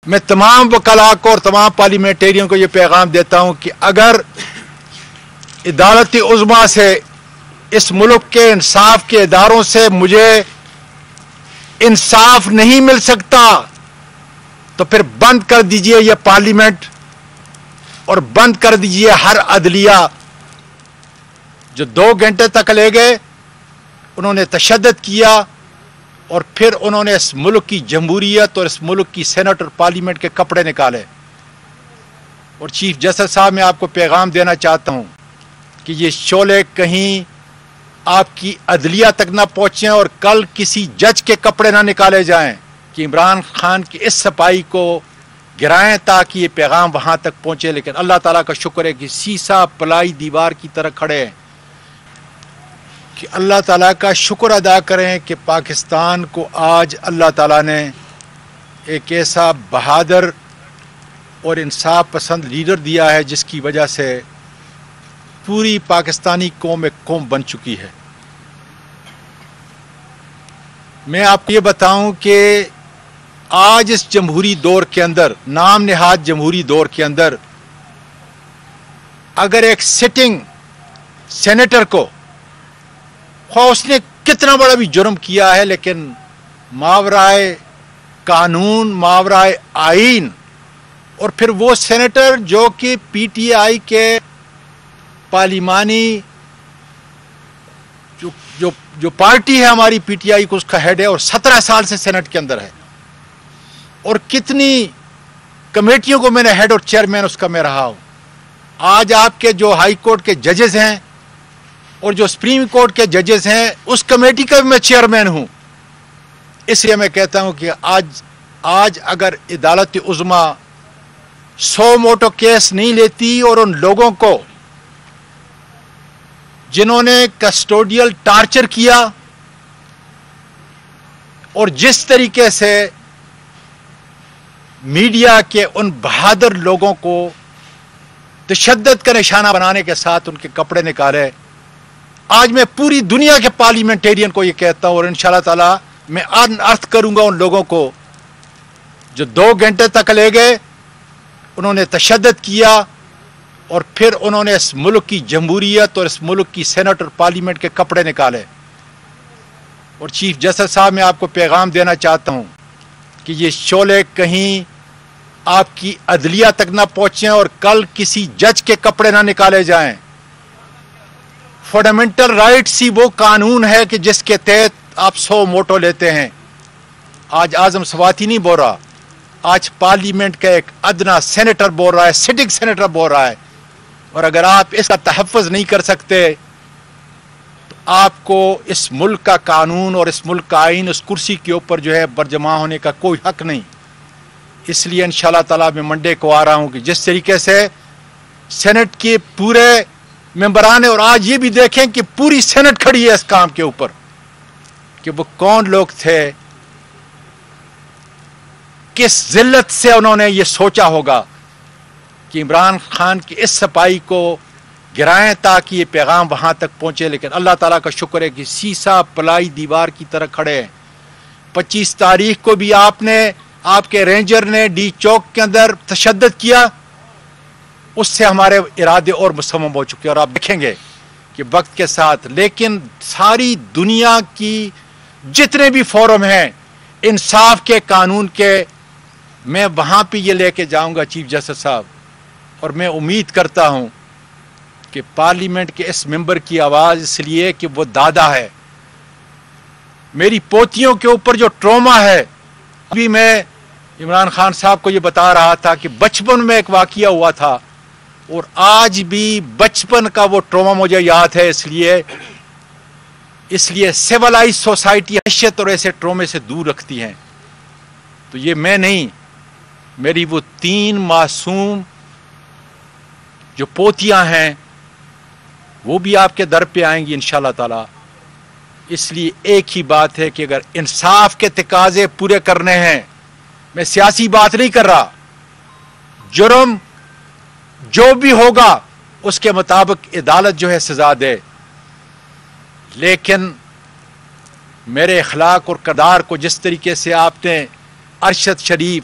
میں تمام وکلاء کو اور تمام پارلیمنٹیرین کو یہ پیغام دیتا ہوں کہ اگر عدالت عظمیٰ سے، اس ملک کے انصاف کے اداروں سے مجھے انصاف نہیں مل سکتا تو پھر بند کر دیجئے یہ پارلیمنٹ اور بند کر دیجئے ہر عدلیہ۔ جو 2 گھنٹے تک لے گئے، انہوں نے تشدد کیا اور پھر انہوں نے اس ملک کی جمہوریت اور اس ملک کی سینٹ اور پارلیمنٹ کے کپڑے نکالے۔ اور چیف جسٹس صاحب، میں آپ کو پیغام دینا چاہتا ہوں کہ یہ شعلے کہیں آپ کی عدلیہ تک نہ پہنچیں اور کل کسی جج کے کپڑے نہ نکالے جائیں کہ عمران خان کی اس صفائی کو گرائیں تاکہ یہ پیغام وہاں تک پہنچے۔ لیکن اللہ تعالیٰ کا شکر ہے کہ سیسا پلائی دیوار کی طرح کھڑے ہیں، کہ اللہ تعالیٰ کا شکر ادا کریں کہ پاکستان کو آج اللہ تعالیٰ نے ایک ایسا بہادر اور انصاف پسند لیڈر دیا ہے جس کی وجہ سے پوری پاکستانی قوم ایک قوم بن چکی ہے۔ میں آپ کو یہ بتاؤں کہ آج اس جمہوری دور کے اندر، نام نہاد جمہوری دور کے اندر، اگر ایک سٹنگ سینیٹر کو خواہ اس نے کتنا بڑا بھی جرم کیا ہے، لیکن ماورائے قانون، ماورائے آئین، اور پھر وہ سینیٹر جو کہ پی ٹی آئی کے پارلیمانی جو پارٹی ہے ہماری پی ٹی آئی کو، اس کا ہیڈ ہے اور 17 سال سے سینٹ کے اندر ہے، اور کتنی کمیٹیوں کو میں نے ہیڈ اور چیئرمین اس کا میں رہا ہوں۔ آج آپ کے جو ہائی کورٹ کے ججز ہیں اور جو سپریم کورٹ کے ججز ہیں، اس کمیٹی کا بھی میں چیئرمین ہوں۔ اس لیے میں کہتا ہوں کہ آج اگر عدالت عظمیٰ 100 موٹو کیس نہیں لیتی اور ان لوگوں کو جنہوں نے کسٹوڈیل ٹارچر کیا اور جس طریقے سے میڈیا کے ان بہادر لوگوں کو تشدد کا نشانہ بنانے کے ساتھ ان کے کپڑے نکالے، آج میں پوری دنیا کے پارلیمنٹیرین کو یہ کہتا ہوں اور انشاءاللہ تعالی میں ارتھ کروں گا ان لوگوں کو جو 2 گھنٹے تک لے گئے، انہوں نے تشدد کیا اور پھر انہوں نے اس ملک کی جمہوریت اور اس ملک کی سینٹ اور پارلیمنٹ کے کپڑے نکالے۔ اور چیف جسٹس صاحب، میں آپ کو پیغام دینا چاہتا ہوں کہ یہ شعلے کہیں آپ کی عدلیہ تک نہ پہنچیں اور کل کسی جج کے کپڑے نہ نکالے جائیں۔ فنڈامنٹل رائٹس ہی وہ قانون ہے کہ جس کے تحت آپ 100 موٹو لیتے ہیں۔ آج اعظم سواتی نہیں بول رہا، آج پارلیمنٹ کا ایک ادنا سینیٹر بول رہا ہے، سٹنگ سینیٹر بول رہا ہے، اور اگر آپ اس کا تحفظ نہیں کر سکتے تو آپ کو اس ملک کا قانون اور اس ملک کا آئین اس کرسی کے اوپر جو ہے برجمع ہونے کا کوئی حق نہیں۔ اس لیے انشاءاللہ تعالیٰ میں منڈے کو آ رہا ہوں کہ جس طریقے سے سینٹ کے پورے ممبران ہیں، اور آج یہ بھی دیکھیں کہ پوری سینٹ کھڑی ہے اس کام کے اوپر کہ وہ کون لوگ تھے، کس ذلت سے انہوں نے یہ سوچا ہوگا کہ عمران خان کی اس صفائی کو گرائیں تاکہ یہ پیغام وہاں تک پہنچے۔ لیکن اللہ تعالیٰ کا شکر ہے کہ سیسا پلائی دیوار کی طرح کھڑے ہیں۔ 25 تاریخ کو بھی آپ کے رینجر نے ڈی چوک کے اندر تشدد کیا، اس سے ہمارے ارادے اور مصمم ہو چکے، اور آپ دیکھیں گے کہ وقت کے ساتھ، لیکن ساری دنیا کی جتنے بھی فورم ہیں انصاف کے، قانون کے، میں وہاں پہ یہ لے کے جاؤں گا چیف جسٹس صاحب، اور میں امید کرتا ہوں کہ پارلیمنٹ کے اس ممبر کی آواز، اس لیے کہ وہ دادا ہے، میری پوتیوں کے اوپر جو ٹروما ہے، ابھی میں عمران خان صاحب کو یہ بتا رہا تھا کہ بچپن میں ایک واقعہ ہوا تھا، اور آج بھی بچپن کا وہ ٹروما مجھے یاد ہے۔ اس لیے سیولائز سوسائٹی حیثیت اور ایسے ٹرومے سے دور رکھتی ہیں۔ تو یہ میں نہیں، میری وہ 3 معصوم جو پوتیاں ہیں وہ بھی آپ کے در پہ آئیں گی انشاءاللہ تعالی۔ اس لیے ایک ہی بات ہے کہ اگر انصاف کے تقاضے پورے کرنے ہیں، میں سیاسی بات نہیں کر رہا، جرم جو بھی ہوگا اس کے مطابق عدالت جو ہے سزا دے، لیکن میرے اخلاق اور کردار کو جس طریقے سے آپ نے ارشد شریف